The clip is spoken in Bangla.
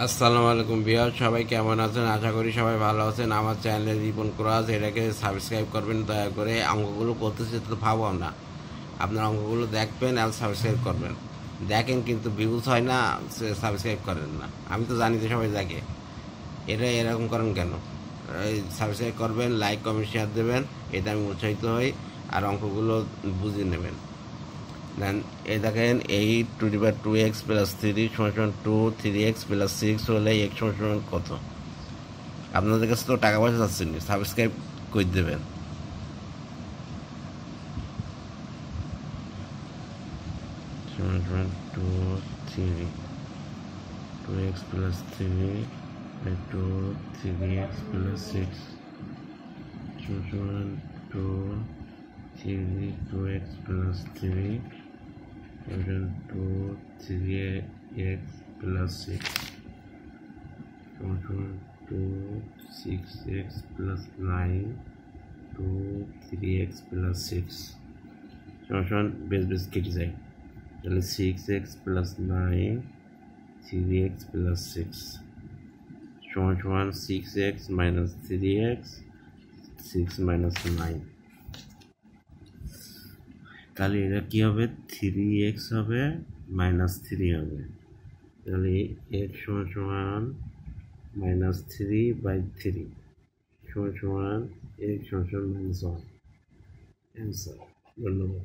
আসসালামু আলাইকুম ভিউয়ার, সবাই কেমন আছেন? আশা করি সবাই ভালো আছেন। আমার চ্যানেলে রিপন ক্রাস, এটাকে সাবস্ক্রাইব করবেন দয়া করে। অঙ্কগুলো করতেছে তো ভাবো না, আপনার অঙ্কগুলো দেখবেন আর সাবস্ক্রাইব করবেন। দেখেন কিন্তু ভিউজ হয় না, সাবস্ক্রাইব করেন না। আমি তো জানি যে সবাই দেখে, এটা এরকম করেন কেন? সাবস্ক্রাইব করবেন, লাইক কমেন্ট শেয়ার দেবেন, এতে আমি উৎসাহিত হই আর অঙ্কগুলো বুঝে নেবেন। দেন এই দেখেন 8 টু দি পাওয়ার 2x + 3 সমান 2, 3x + 6 হলে x সমান কত? আপনাদের কাছে তো টাকা পয়সা যাচ্ছে না, সাবস্ক্রাইব করে দেবেন। সমান 2, 3, 2x + 3 2, 3x + 6 সমান 2, 3, 2x + 3 2, 3x + 6 2, 6x + 9 2, 3x + 6 বেশ কেটে যায়। তাহলে 6x + 9 3x + 6 6x - 3x 6 - 9। তাহলে এটা কি হবে? 3x হবে -3 হবে। তাহলে x সমান -3/3 সমান x সমান -1 অ্যান্সার। ধন্যবাদ।